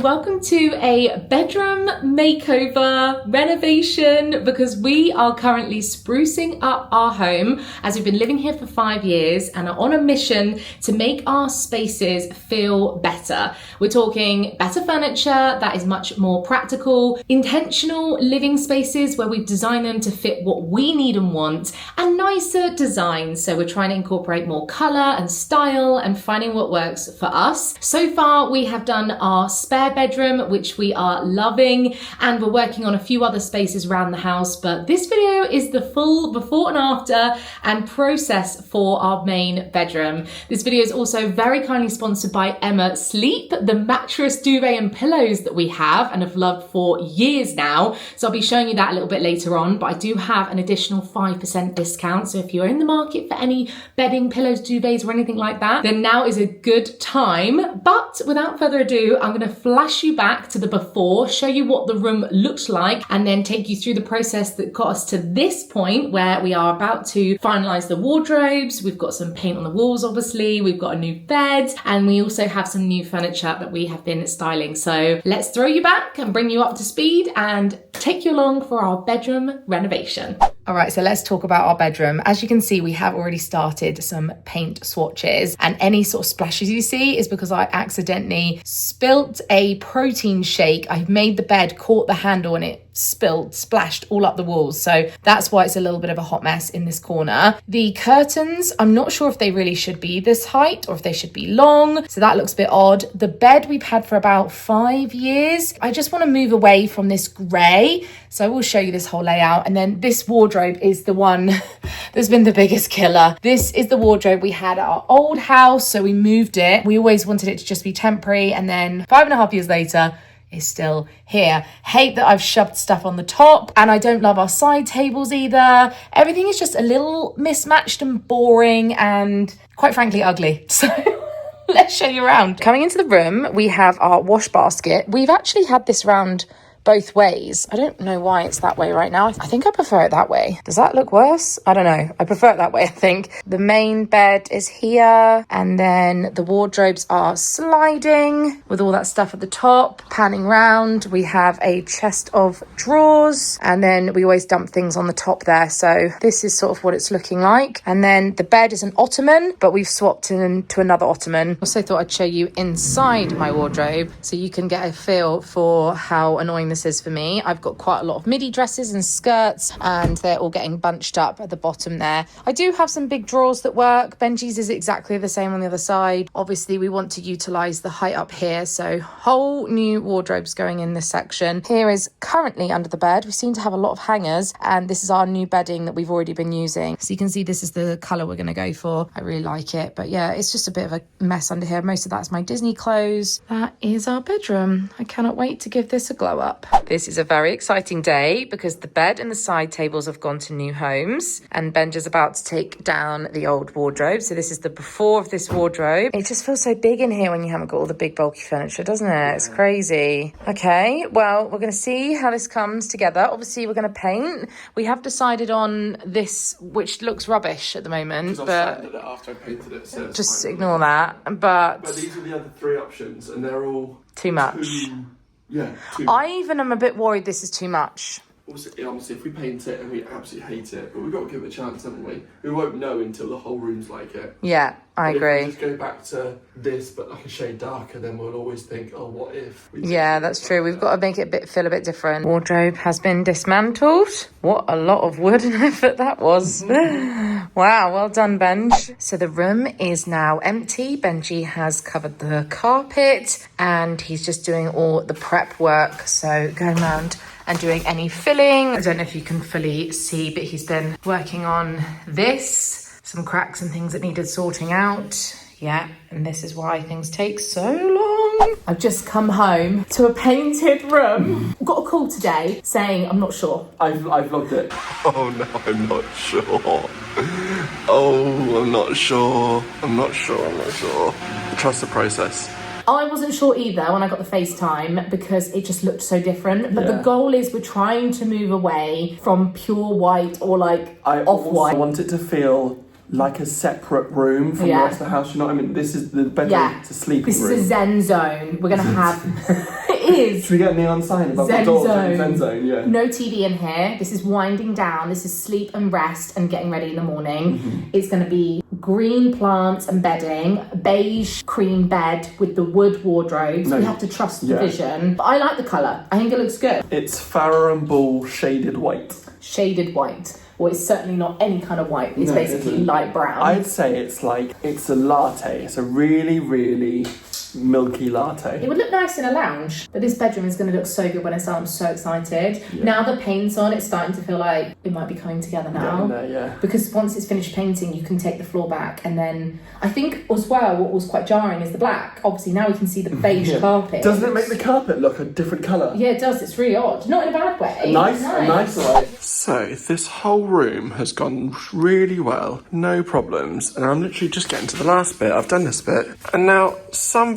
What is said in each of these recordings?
and welcome to a bedroom makeover renovation because we are currently sprucing up our home as we've been living here for 5 years and are on a mission to make our spaces feel better. We're talking better furniture that is much more practical, intentional living spaces where we've designed them to fit what we need and want, and nicer designs. So we're trying to incorporate more colour and style and finding what works for us. So far we have done our spare bedroom, which we are loving, and we're working on a few other spaces around the house, but this video is the full before and after and process for our main bedroom. This video is also very kindly sponsored by Emma Sleep, the mattress, duvet and pillows that we have and have loved for years now. So I'll be showing you that a little bit later on, but I do have an additional 5% discount. So if you're in the market for any bedding, pillows, duvets or anything like that, then now is a good time. But without further ado, I'm going to flash you back to the before, show you what the room looked like, and then take you through the process that got us to this point where we are about to finalize the wardrobes. We've got some paint on the walls, obviously. We've got a new bed, and we also have some new furniture that we have been styling. So let's throw you back and bring you up to speed and take you along for our bedroom renovation. All right, so let's talk about our bedroom. As you can see, we have already started some paint swatches, and any sort of splashes you see is because I accidentally spilt a protein shake. I made the bed, caught the handle, and it splashed all up the walls. So that's why it's a little bit of a hot mess in this corner. The curtains, I'm not sure if they really should be this height or if they should be long. So that looks a bit odd. The bed we've had for about 5 years. I just want to move away from this grey. So I will show you this whole layout. And then this wardrobe is the one that's been the biggest killer. This is the wardrobe we had at our old house. So we moved it. We always wanted it to just be temporary. And then 5.5 years later, is still here. Hate that I've shoved stuff on the top, and I don't love our side tables either. Everything is just a little mismatched and boring and quite frankly ugly. So let's show you around. Coming into the room, we have our wash basket. We've actually had this round both ways. I don't know why it's that way right now. I think I prefer it that way. Does that look worse? I don't know. I prefer it that way, I think. The main bed is here, and then the wardrobes are sliding with all that stuff at the top. Panning round, we have a chest of drawers, and then we always dump things on the top there. So this is sort of what it's looking like. And then the bed is an ottoman, but we've swapped into another ottoman. Also thought I'd show you inside my wardrobe so you can get a feel for how annoying this is for me. I've got quite a lot of midi dresses and skirts, and they're all getting bunched up at the bottom there. I do have some big drawers that work. Benji's is exactly the same on the other side. Obviously we want to utilize the height up here, so whole new wardrobes going in this section. Here is currently under the bed. We seem to have a lot of hangers, and this is our new bedding that we've already been using. So you can see this is the color we're going to go for. I really like it, but yeah, it's just a bit of a mess under here. Most of that's my Disney clothes. That is our bedroom. I cannot wait to give this a glow up. This is a very exciting day because the bed and the side tables have gone to new homes, and Benja's about to take down the old wardrobe. So this is the before of this wardrobe. It just feels so big in here when you haven't got all the big bulky furniture, doesn't it? It's crazy. Okay, well, we're going to see how this comes together. Obviously, we're going to paint. We have decided on this, which looks rubbish at the moment, but I sanded it after I painted it, so just ignore that. But these are the other 3 options, and they're all too much. I even am a bit worried this is too much. Honestly, if we paint it and we absolutely hate it, but we've got to give it a chance, haven't we? We won't know until the whole room's like it. Yeah, I agree. If we just go back to this, but like a shade darker, then we'll always think, oh, what if? Yeah, that's true. We've got to make it feel a bit different. Wardrobe has been dismantled. What a lot of wood and effort that was. Wow, well done, Benj. So the room is now empty. Benji has covered the carpet, and he's just doing all the prep work. So going around and doing any filling. I don't know if you can fully see, but he's been working on this. Some cracks and things that needed sorting out. Yeah, and this is why things take so long. I've just come home to a painted room. Got a call today saying I'm not sure. I've logged it. Oh no, I'm not sure. Oh, I'm not sure. I'm not sure. Trust the process. I wasn't sure either when I got the FaceTime because it just looked so different. But the goal is we're trying to move away from pure white or like off-white. I want it to feel like a separate room from the rest of the house. You know what I mean? This is the bedroom to sleep room. This is a zen zone. We're going to have is. Should we get a neon sign above the door? Zen zone, yeah. No TV in here. This is winding down. This is sleep and rest and getting ready in the morning. It's going to be green plants and bedding, beige cream bed with the wood wardrobes. We have to trust the vision. But I like the colour. I think it looks good. It's Farrow and Ball shaded white. Shaded white. Well, it's certainly not any kind of white. It's basically light brown. I'd say it's a latte. It's a really, really milky latte. It would look nice in a lounge, but this bedroom is going to look so good when it's out. I'm so excited. Yeah. Now the paint's on, it's starting to feel like it might be coming together now. Yeah. Because once it's finished painting, you can take the floor back, and then I think as well what was quite jarring is the black. Obviously now we can see the beige carpet. Doesn't it make the carpet look a different colour? Yeah, it does. It's really odd. Not in a bad way. A nice way. So this whole room has gone really well, no problems, and I'm literally just getting to the last bit. I've done this bit, and now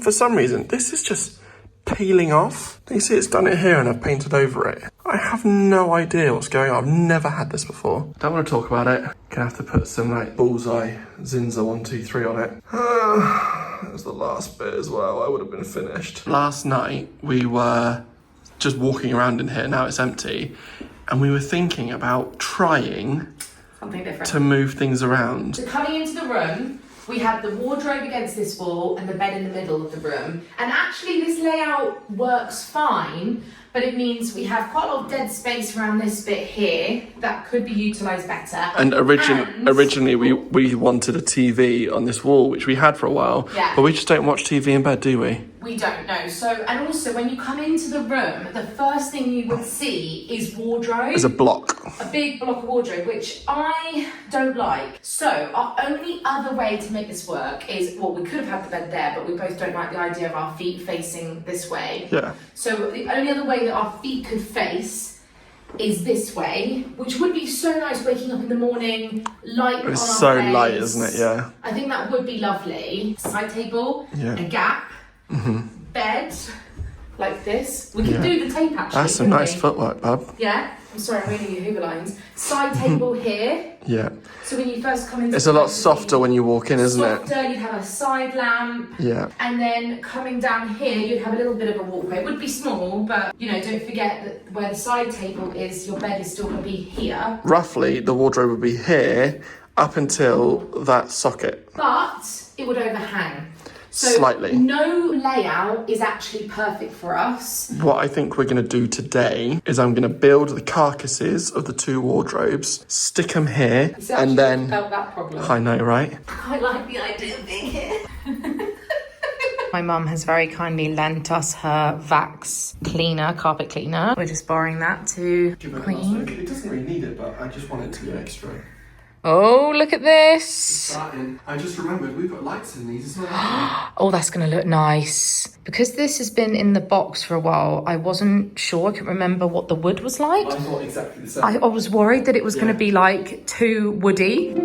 for some reason, this is just peeling off. You see it's done it here and I've painted over it. I have no idea what's going on. I've never had this before. Don't want to talk about it. Gonna have to put some like bullseye Zinza 1, 2, 3 on it. That was the last bit as well. I would have been finished. Last night we were just walking around in here. Now it's empty. And we were thinking about trying something different to move things around. So coming into the room, we have the wardrobe against this wall and the bed in the middle of the room. And actually this layout works fine, but it means we have quite a lot of dead space around this bit here that could be utilised better. And originally we wanted a TV on this wall, which we had for a while, but we just don't watch TV in bed, do we? We don't know. So, and also when you come into the room, the first thing you would see is wardrobe. There's a block. A big block of wardrobe, which I don't like. So our only other way to make this work is, well, we could have had the bed there, but we both don't like the idea of our feet facing this way. Yeah. So the only other way that our feet could face is this way, which would be so nice waking up in the morning, light on our It's so beds. light, isn't it? Yeah. I think that would be lovely. Side table, a gap, bed, like this. We could do the tape actually. That's some nice footwork, bub. Yeah. I'm sorry, I'm reading your Hoover lines. Side table here. Yeah. So when you first come into it's a lot softer when you walk in, isn't it? Softer, you'd have a side lamp. Yeah. And then coming down here, you'd have a little bit of a walkway. It would be small, but, you know, don't forget that where the side table is, your bed is still going to be here. Roughly, the wardrobe would be here up until that socket. But it would overhang. So slightly. No layout is actually perfect for us. What I think we're going to do today is I'm going to build the carcasses of the two wardrobes, stick them here, and then... felt that problem. I know, right? I quite like the idea of being here. My mum has very kindly lent us her Vax cleaner, carpet cleaner. We're just borrowing that to clean. It doesn't really need it, but I just want it to be extra. Oh, look at this. I just remembered we've got lights in these as well. Oh, that's going to look nice. Because this has been in the box for a while, I wasn't sure. I couldn't remember what the wood was like. I thought exactly the same. I was worried that it was going to be like too woody.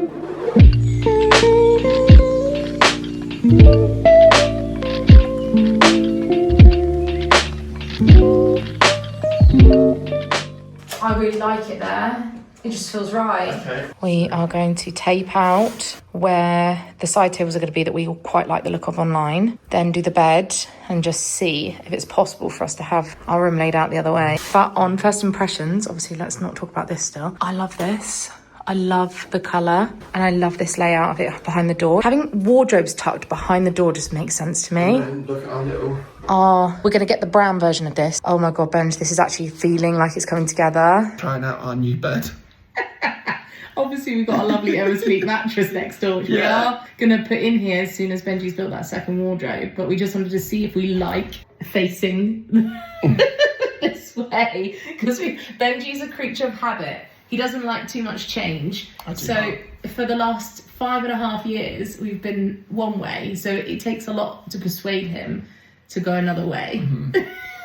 I really like it there. It just feels right. Okay. We are going to tape out where the side tables are going to be that we quite like the look of online. Then do the bed and just see if it's possible for us to have our room laid out the other way. But on first impressions, obviously let's not talk about this still. I love this. I love the colour and I love this layout of it behind the door. Having wardrobes tucked behind the door just makes sense to me. And then look at our little... Oh, we're going to get the brown version of this. Oh my God, Benj, this is actually feeling like it's coming together. Trying out our new bed. Obviously, we've got a lovely Aerosleep mattress next door, which we are going to put in here as soon as Benji's built that second wardrobe. But we just wanted to see if we like facing this way. Because Benji's a creature of habit. He doesn't like too much change. So for the last 5.5 years, we've been one way. So it takes a lot to persuade him to go another way.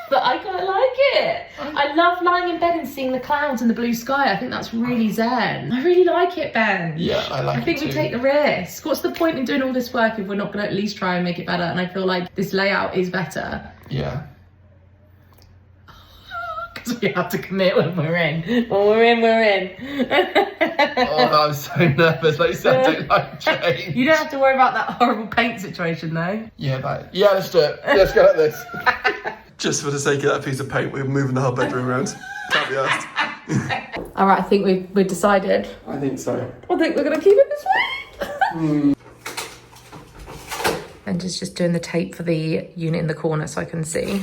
But I quite like it. I love lying in bed and seeing the clouds and the blue sky. I think that's really zen. I really like it, Ben. Yeah, I like it too. I think we take the risk. What's the point in doing all this work if we're not going to at least try and make it better? And I feel like this layout is better. Yeah. Because we have to commit when we're in. When we're in, we're in. Oh, I'm so nervous. Like, something like change. You don't have to worry about that horrible paint situation, though. Yeah, let's do it. Let's go like this. Just for the sake of that piece of paint, we're moving the whole bedroom around. Can't be asked. All right, I think we've decided. I think so. I think we're going to keep it this way. And just doing the tape for the unit in the corner so I can see.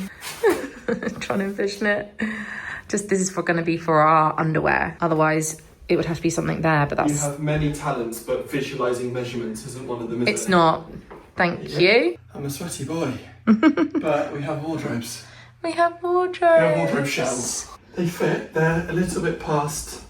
Trying to envision it. This is going to be for our underwear. Otherwise, it would have to be something there, but that's... You have many talents, but visualising measurements isn't one of them, is it? It's not. Thank you. I'm a sweaty boy. But we have wardrobes. We have wardrobes. We have wardrobe shelves. They fit. They're a little bit past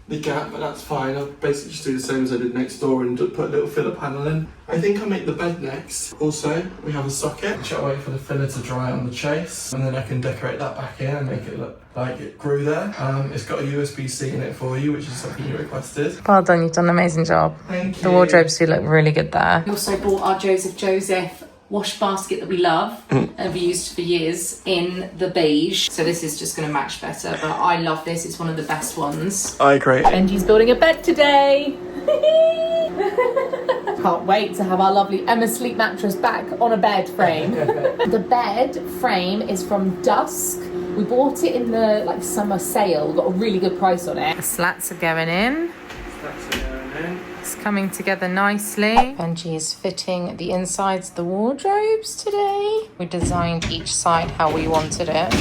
the gap, but that's fine. I'll basically just do the same as I did next door and just put a little filler panel in. I think I'll make the bed next. Also, we have a socket. I'll wait for the filler to dry on the chase, and then I can decorate that back in and make it look like it grew there. It's got a USB-C in it for you, which is something you requested. Well done, you've done an amazing job. Thank you. The wardrobes do look really good there. We also bought our Joseph wash basket that we love and have used for years in the beige. So this is just going to match better, but I love this. It's one of the best ones. I agree. Benji's building a bed today. Can't wait to have our lovely Emma Sleep mattress back on a bed frame. The bed frame is from Dusk. We bought it in the summer sale. We got a really good price on it. The slats are going in. It's coming together nicely. Benji is fitting the insides of the wardrobes today. We designed each side how we wanted it.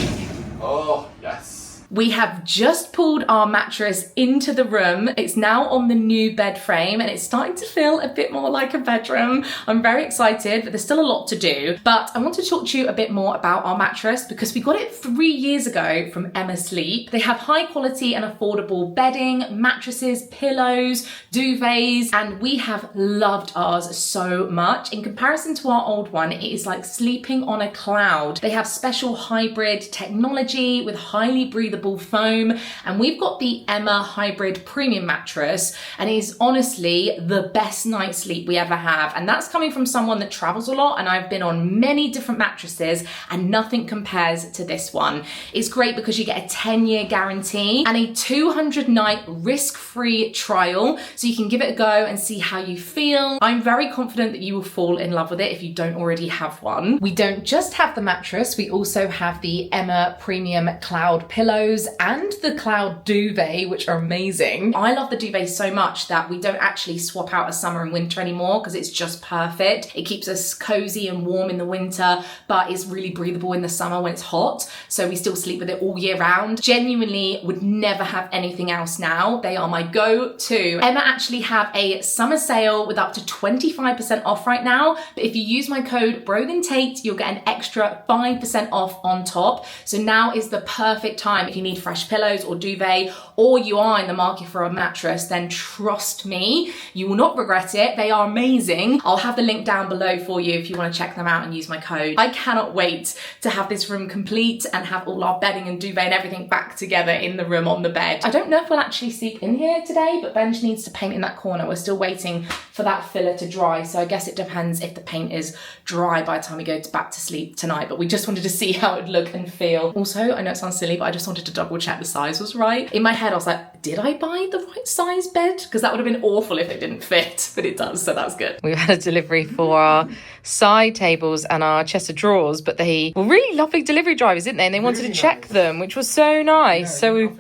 Oh, yes. We have just pulled our mattress into the room. It's now on the new bed frame and it's starting to feel a bit more like a bedroom. I'm very excited, but there's still a lot to do. But I want to talk to you a bit more about our mattress because we got it 3 years ago from Emma Sleep. They have high quality and affordable bedding, mattresses, pillows, duvets, and we have loved ours so much. In comparison to our old one, it is like sleeping on a cloud. They have special hybrid technology with highly breathable foam, and we've got the Emma Hybrid Premium mattress, and it is honestly the best night's sleep we ever have. And that's coming from someone that travels a lot, and I've been on many different mattresses and nothing compares to this one. It's great because you get a 10-year guarantee and a 200-night risk-free trial, so you can give it a go and see how you feel. I'm very confident that you will fall in love with it if you don't already have one. We don't just have the mattress, we also have the Emma Premium Cloud pillows and the Cloud duvet, which are amazing. I love the duvet so much that we don't actually swap out a summer and winter anymore because it's just perfect. It keeps us cozy and warm in the winter, but it's really breathable in the summer when it's hot. So we still sleep with it all year round. Genuinely would never have anything else now. They are my go-to. Emma actually have a summer sale with up to 25% off right now. But if you use my code BroganTate, you'll get an extra 5% off on top. So now is the perfect time. If you need fresh pillows or duvet, or you are in the market for a mattress, then trust me, you will not regret it. They are amazing. I'll have the link down below for you if you want to check them out and use my code. I cannot wait to have this room complete and have all our bedding and duvet and everything back together in the room on the bed. I don't know if we'll actually sleep in here today, but Benj needs to paint in that corner. We're still waiting for that filler to dry, so I guess it depends if the paint is dry by the time we go back to sleep tonight, but we just wanted to see how it would look and feel. Also, I know it sounds silly, but I just wanted to double check the size was right. In my head, I was like, did I buy the right size bed? Because that would have been awful if it didn't fit, but it does, so that's good. We had a delivery for our side tables and our chest of drawers, but they were really lovely delivery drivers, didn't they? And they wanted to check them, which was so nice. Yeah, so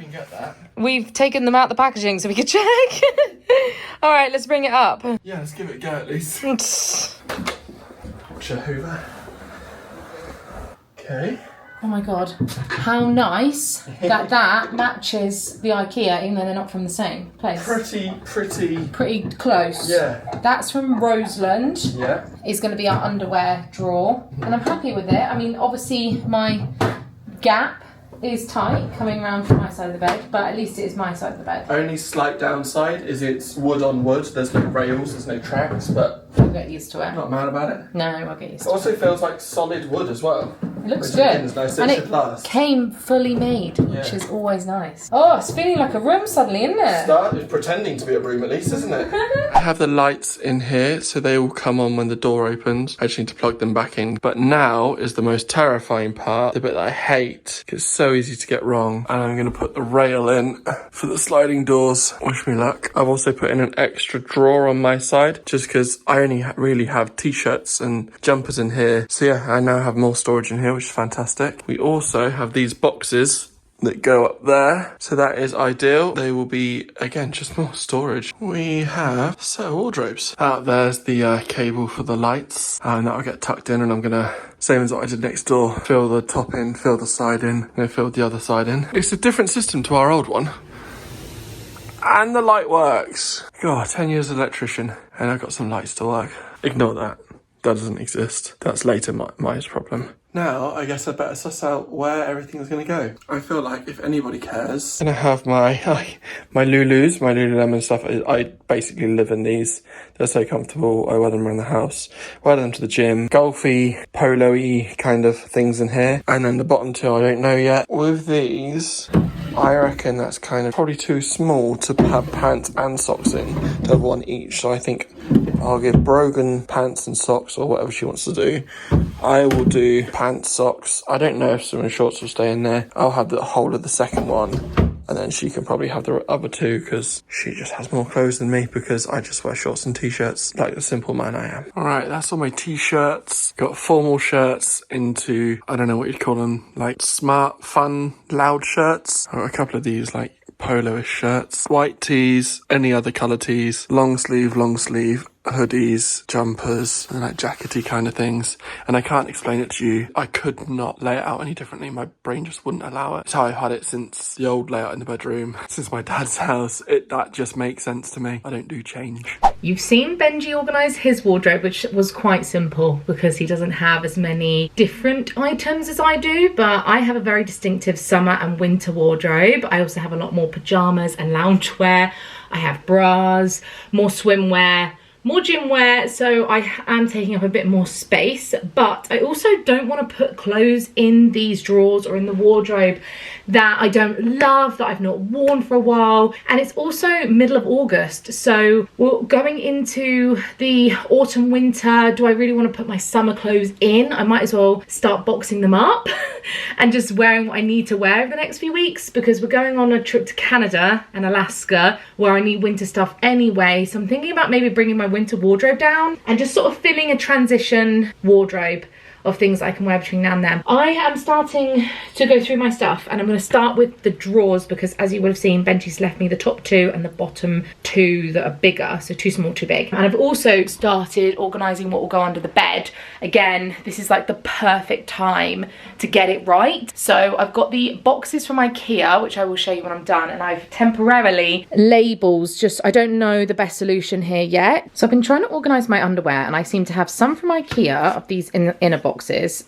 we've taken them out the packaging so we could check. All right, let's bring it up. Yeah, let's give it a go at least. Watch your Hoover. Okay. Oh my god, how nice that that matches the IKEA, even though they're not from the same place. Pretty close. Yeah. That's from Roseland. Yeah. It's going to be our underwear drawer, and I'm happy with it. I mean, obviously my gap is tight coming around from my side of the bed, but at least it is my side of the bed. Only slight downside is it's wood on wood. There's no rails, there's no tracks, but We'll get used to it. not mad about it. No, I'll get used It to it. also feels like solid wood as well. It looks which good. Again is nice. And It it should last. came fully made, which is always nice. Oh, it's feeling like a room suddenly, isn't it? It's pretending to be a room at least, isn't it? I have the lights in here, so they all come on when the door opens. I just need to plug them back in. But now is the most terrifying part, the bit that I hate. It's so easy to get wrong. And I'm going to put the rail in for the sliding doors. Wish me luck. I've also put in an extra drawer on my side, just because I only really have t-shirts and jumpers in here. So yeah, I now have more storage in here, here, which is fantastic. We also have these boxes that go up there, so that is ideal. They will be, again, just more storage. We have set of wardrobes. There's the cable for the lights, and that'll get tucked in, and I'm gonna, same as what I did next door, fill the top in, fill the side in, and fill the other side in. It's a different system to our old one. And the light works. God, 10 years as an electrician, and I've got some lights to work. Ignore that. That doesn't exist. That's later Maya's problem. Now, I guess I better suss out where everything's going to go. I feel like if anybody cares, I'm going to have my Lulus, my Lululemon stuff. I basically live in these. They're so comfortable. I wear them around the house. Wear them to the gym. Golfy, polo-y kind of things in here. And then the bottom two, I don't know yet. With these, I reckon that's kind of probably too small to have pants and socks in. To have one each. So I think I'll give Brogan pants and socks or whatever she wants to do. I will do pants, socks. I don't know if swimming shorts will stay in there. I'll have the whole of the second one. And then she can probably have the other two because she just has more clothes than me because I just wear shorts and t-shirts like the simple man I am. All right, that's all my t-shirts. Got formal shirts into, I don't know what you'd call them, like smart, fun, loud shirts. Or a couple of these like polo-ish shirts. White tees, any other colour tees, long sleeve, hoodies, jumpers, and like jackety kind of things. And I can't explain it to you. I could not lay it out any differently. My brain just wouldn't allow it. It's how I've had it since the old layout in the bedroom, since my dad's house. That just makes sense to me. I don't do change. You've seen Benji organise his wardrobe, which was quite simple because he doesn't have as many different items as I do, but I have a very distinctive summer and winter wardrobe. I also have a lot more pyjamas and loungewear. I have bras, more swimwear, more gym wear, so I am taking up a bit more space, but I also don't want to put clothes in these drawers or in the wardrobe that I don't love, that I've not worn for a while. And it's also middle of August, so we're going into the autumn winter. Do I really want to put my summer clothes in? I might as well start boxing them up and just wearing what I need to wear over the next few weeks, because we're going on a trip to Canada and Alaska where I need winter stuff anyway. So I'm thinking about maybe bringing my winter wardrobe down and just sort of filling a transition wardrobe of things I can wear between now and then. I am starting to go through my stuff, and I'm going to start with the drawers because, as you would have seen, Benji's left me the top two and the bottom two that are bigger, so too small, too big. And I've also started organising what will go under the bed. Again, this is like the perfect time to get it right. So I've got the boxes from IKEA, which I will show you when I'm done, and I've temporarily labels, just I don't know the best solution here yet. So I've been trying to organise my underwear, and I seem to have some from IKEA of these in the inner boxes,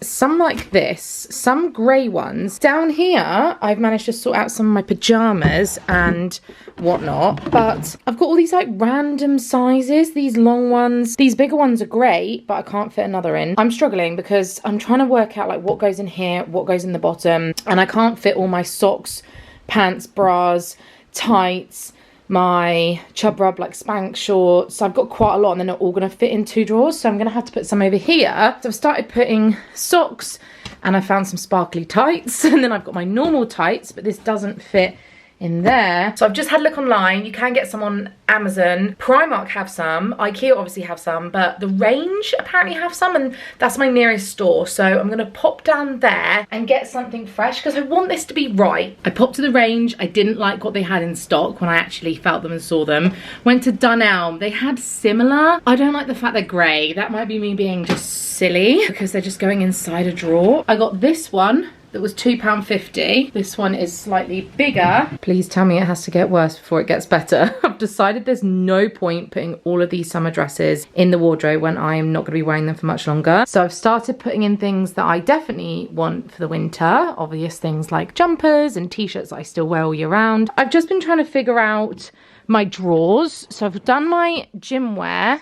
some like this, some grey ones. Down here, I've managed to sort out some of my pyjamas and whatnot, but I've got all these like random sizes, these long ones. These bigger ones are great, but I can't fit another in. I'm struggling because I'm trying to work out like what goes in here, what goes in the bottom, and I can't fit all my socks, pants, bras, tights, my chub rub like Spanx shorts. So I've got quite a lot, and they're not all going to fit in two drawers, so I'm going to have to put some over here. So I've started putting socks, and I found some sparkly tights, and then I've got my normal tights, but this doesn't fit in there. So I've just had a look online. You can get some on Amazon. Primark have some, IKEA obviously have some, but the Range apparently have some, and that's my nearest store. So I'm gonna pop down there and get something fresh because I want this to be right. I popped to the Range. I didn't like what they had in stock when I actually felt them and saw them. Went to Dunelm. They had similar. I don't like the fact they're grey. That might be me being just silly because they're just going inside a drawer. I got this one that was £2.50. This one is slightly bigger. Please tell me it has to get worse before it gets better. I've decided there's no point putting all of these summer dresses in the wardrobe when I'm not going to be wearing them for much longer. So I've started putting in things that I definitely want for the winter. Obvious things like jumpers and t-shirts that I still wear all year round. I've just been trying to figure out my drawers. So I've done my gym wear,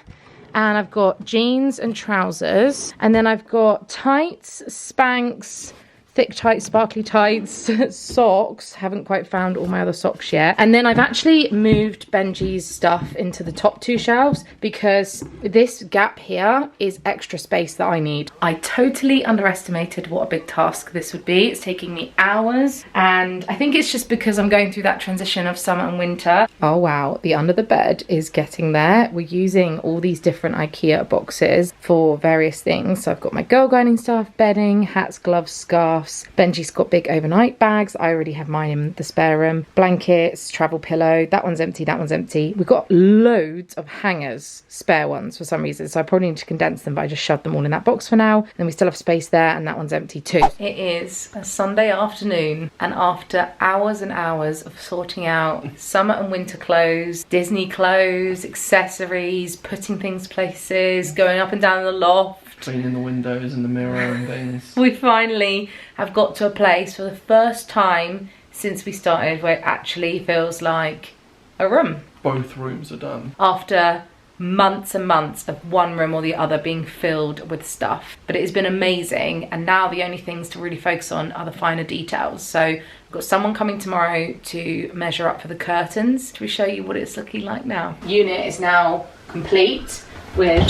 and I've got jeans and trousers, and then I've got tights, Spanx, thick tights, sparkly tights, socks. Haven't quite found all my other socks yet. And then I've actually moved Benji's stuff into the top 2 shelves because this gap here is extra space that I need. I totally underestimated what a big task this would be. It's taking me hours, and I think it's just because I'm going through that transition of summer and winter. Oh wow, the under the bed is getting there. We're using all these different IKEA boxes for various things. So I've got my girl guiding stuff, bedding, hats, gloves, scarves. Benji's got big overnight bags. I already have mine in the spare room. Blankets, travel pillow. That one's empty, that one's empty. We've got loads of hangers, spare ones for some reason. So I probably need to condense them, but I just shoved them all in that box for now. And we still have space there, and that one's empty too. It is a Sunday afternoon, and after hours and hours of sorting out summer and winter clothes, Disney clothes, accessories, putting things places, going up and down the loft, cleaning the windows and the mirror and things. We finally have got to a place for the first time since we started where it actually feels like a room. Both rooms are done. After months and months of one room or the other being filled with stuff. But it has been amazing, and now the only things to really focus on are the finer details. So we've got someone coming tomorrow to measure up for the curtains. Should we show you what it's looking like now? Unit is now complete with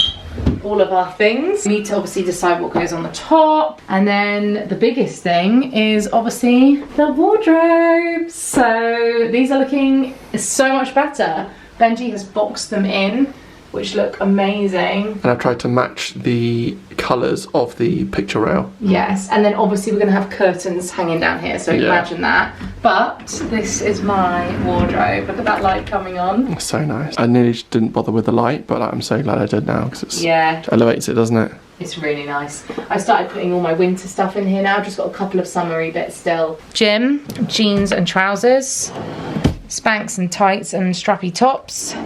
all of our things. We need to obviously decide what goes on the top, and then the biggest thing is obviously the wardrobes. So these are looking so much better. Benji has boxed them in, which look amazing. And I've tried to match the colours of the picture rail. Yes, and then obviously we're going to have curtains hanging down here, so imagine that. But this is my wardrobe. Look at that light coming on. It's so nice. I nearly just didn't bother with the light, but I'm so glad I did now, because it elevates it, doesn't it? It's really nice. I started putting all my winter stuff in here now. I've just got a couple of summery bits still. Gym, jeans and trousers, Spanx and tights and strappy tops,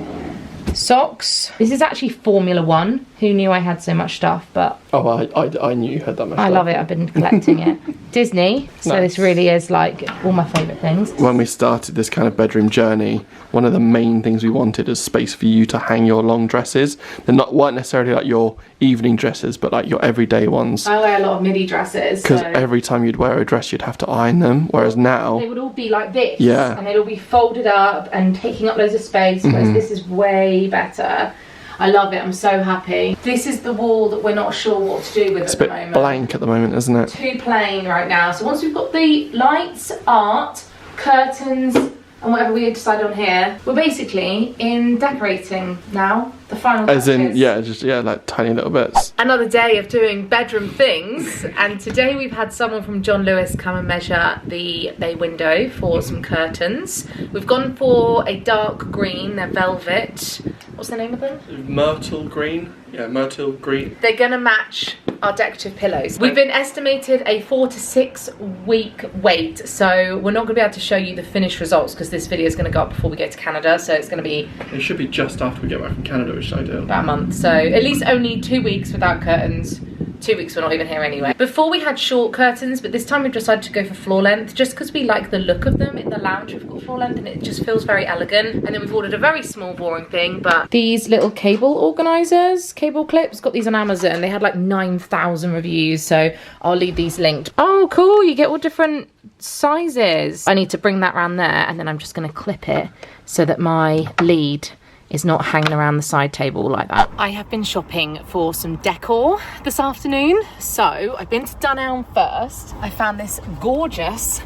socks. This is actually Formula One. Who knew I had so much stuff? But oh, I knew you had that much stuff. I love it. I've been collecting it. Disney. So Nice. This really is like all my favourite things. When we started this kind of bedroom journey, one of the main things we wanted is space for you to hang your long dresses. They're weren't necessarily like your evening dresses, but like your everyday ones. I wear a lot of midi dresses. Because every time you'd wear a dress, you'd have to iron them. Whereas now, they would all be like this. Yeah. And they'd all be folded up and taking up loads of space. Whereas this is way better. I love it. I'm so happy. This is the wall that we're not sure what to do with it's at the a bit moment. blank at the moment, isn't it? Too plain right now. So once we've got the lights, art, curtains, and whatever we decide on here, we're basically in decorating now. The final touches. As in, like tiny little bits. Another day of doing bedroom things, and today we've had someone from John Lewis come and measure the bay window for some curtains. We've gone for a dark green, they're velvet. What's the name of them? Myrtle green. Yeah, myrtle green. They're gonna match our decorative pillows. We've been estimated a 4 to 6 week wait, so we're not gonna be able to show you the finished results because this video is gonna go up before we get to Canada, so it's gonna be... It should be just after we get back from Canada, which is ideal. About a month, so at least only 2 weeks without curtains. 2 weeks we're not even here anyway. Before we had short curtains, but this time we've decided to go for floor length just because we like the look of them. In the lounge we've got floor length and it just feels very elegant. And then we've ordered a very small boring thing, but these little cable organisers, cable clips, got these on Amazon. They had like 9,000 reviews, so I'll leave these linked. Oh cool, you get all different sizes. I need to bring that around there, and then I'm just going to clip it so that my lead is not hanging around the side table like that. I have been shopping for some decor this afternoon. So I've been to Dunelm first. I found this gorgeous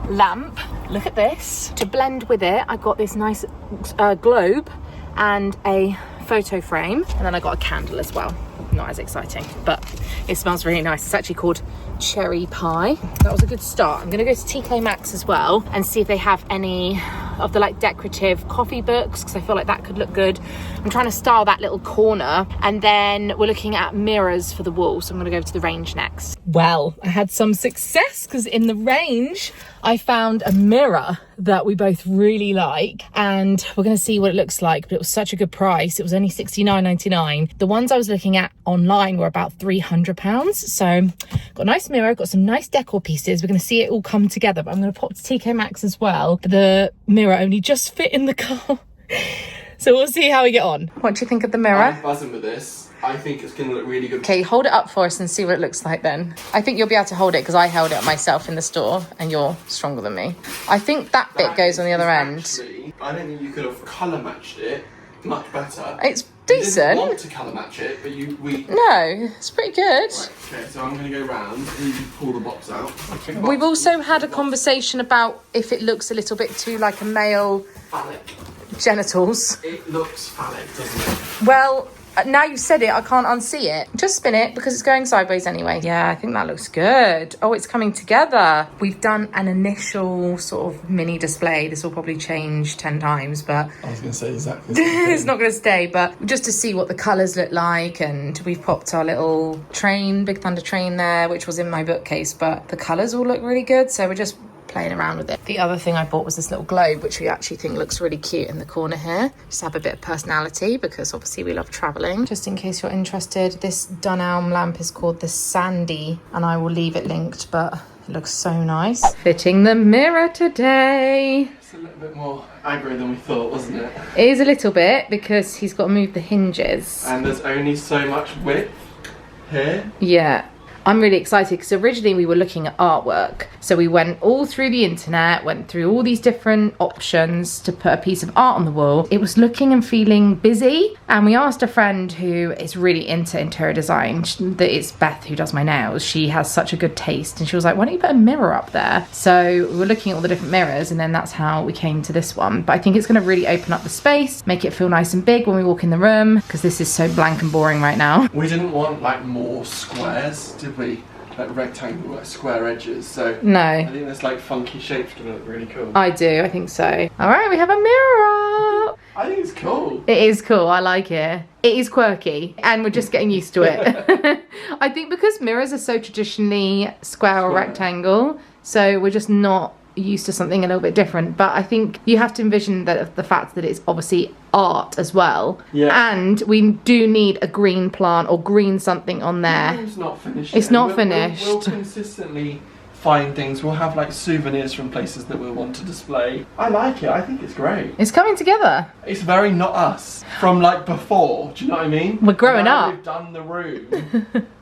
lamp. Look at this. To blend with it, I got this nice globe and a photo frame. And then I got a candle as well. Not as exciting, but it smells really nice. It's actually called Cherry Pie. That was a good start. I'm gonna go to TK Maxx as well and see if they have any of the like decorative coffee books, because I feel like that could look good. I'm trying to style that little corner, and then we're looking at mirrors for the wall, so I'm gonna go to the range next. Well, I had some success because in the range I found a mirror that we both really like, and we're going to see what it looks like, but it was such a good price. It was only $69.99. The ones I was looking at online were about £300, so got a nice mirror, got some nice decor pieces. We're going to see it all come together, but I'm going to pop to TK Maxx as well. The mirror only just fit in the car. So we'll see how we get on. What do you think of the mirror? I'm buzzing with this. I think it's going to look really good. Okay, hold it up for us and see what it looks like then. I think you'll be able to hold it because I held it myself in the store and you're stronger than me. I think that bit goes on the other end. Actually, I don't think you could have colour matched it much better. It's We decent. didn't want to colour match it, but we. No, it's pretty good. Right, okay, so I'm going to go round and you can pull the box out. We've also had a conversation about if it looks a little bit too like a male Phallic. genitals. It looks phallic, doesn't it? Well, now you've said it, I can't unsee it. Just spin it because it's going sideways anyway. Yeah, I think that looks good. Oh, it's coming together. We've done an initial sort of mini display. This will probably change 10 times, but I was going to say exactly the same thing. it's not going to stay. But just to see what the colours look like, and we've popped our little train, Big Thunder train there, which was in my bookcase, but the colours all look really good. So we're just playing around with it. The other thing I bought was this little globe, which we actually think looks really cute in the corner here. Just have a bit of personality because obviously we love traveling. Just in case you're interested, this Dunelm lamp is called the Sandy, and I will leave it linked, but it looks so nice. Fitting the mirror today. It's a little bit more aggro than we thought, wasn't it? It is a little bit because he's got to move the hinges. And there's only so much width here. Yeah. I'm really excited because originally we were looking at artwork. So we went all through the internet, went through all these different options to put a piece of art on the wall. It was looking and feeling busy. And we asked a friend who is really into interior design, that it's Beth who does my nails. She has such a good taste. And she was like, why don't you put a mirror up there? So we were looking at all the different mirrors, and then that's how we came to this one. But I think it's going to really open up the space, make it feel nice and big when we walk in the room, because this is so blank and boring right now. We didn't want like more squares, did we? Like rectangle, like square edges. So No. I think this like funky shape's gonna look really cool. I do, I think so. All right, we have a mirror. I think it's cool. It is cool, I like it. It is quirky, and we're just getting used to it. I think because mirrors are so traditionally square or rectangle, so we're just not used to something a little bit different. But I think you have to envision that the fact that it's obviously art as well. Yeah. And we do need a green plant or green something on there. It's not finished. It's yet. not finished. We'll consistently find things. We'll have like souvenirs from places that we'll want to display. I like it. I think it's great. It's coming together. It's very not us from like before. Do you know what I mean? We're growing now up. We've done the room.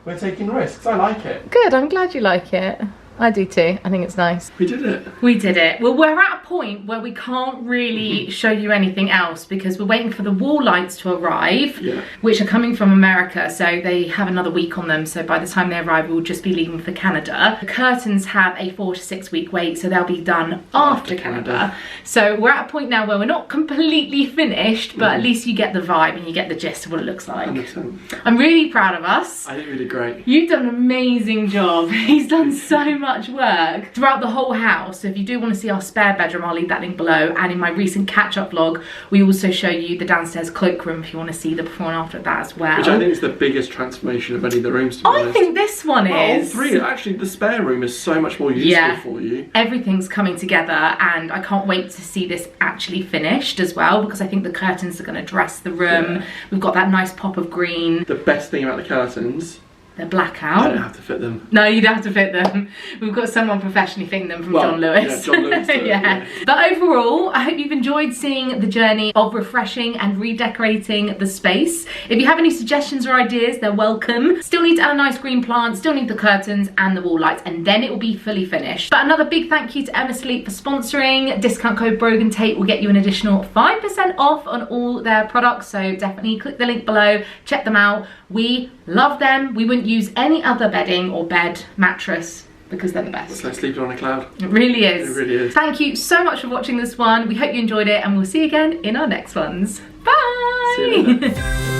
We're taking risks. I like it. Good, I'm glad you like it. I do too. I think it's nice. We did it. We did it. Well, we're at a point where we can't really show you anything else because we're waiting for the wall lights to arrive, which are coming from America. So they have another week on them. So by the time they arrive, we'll just be leaving for Canada. The curtains have a 4 to 6 week wait, so they'll be done after Canada. So we're at a point now where we're not completely finished, but at least you get the vibe and you get the gist of what it looks like. 100%. I'm really proud of us. I think we did great. You've done an amazing job. He's done so much work throughout the whole house. So if you do want to see our spare bedroom, I'll leave that link below. And in my recent catch-up vlog, we also show you the downstairs cloakroom if you want to see the before and after of that as well. Which I think is the biggest transformation of any of the rooms, to be honest. I think this one is. All three. Actually, the spare room is so much more useful for you. Everything's coming together, and I can't wait to see this actually finished as well, because I think the curtains are going to dress the room. We've got that nice pop of green. The best thing about the curtains, they're blackout. I don't have to fit them. No, you don't have to fit them. We've got someone professionally fitting them from John Lewis. Yeah, John Lewis. Yeah. But overall, I hope you've enjoyed seeing the journey of refreshing and redecorating the space. If you have any suggestions or ideas, they're welcome. Still need to add a nice green plant, still need the curtains and the wall lights, and then it will be fully finished. But another big thank you to Emma Sleep for sponsoring. Discount code Brogan will get you an additional 5% off on all their products, so definitely click the link below, check them out. We love them. We wouldn't use any other bedding or bed mattress because they're the best. It's like sleeping on a cloud. It really is. It really is. Thank you so much for watching this one. We hope you enjoyed it, and we'll see you again in our next ones. Bye! See you later.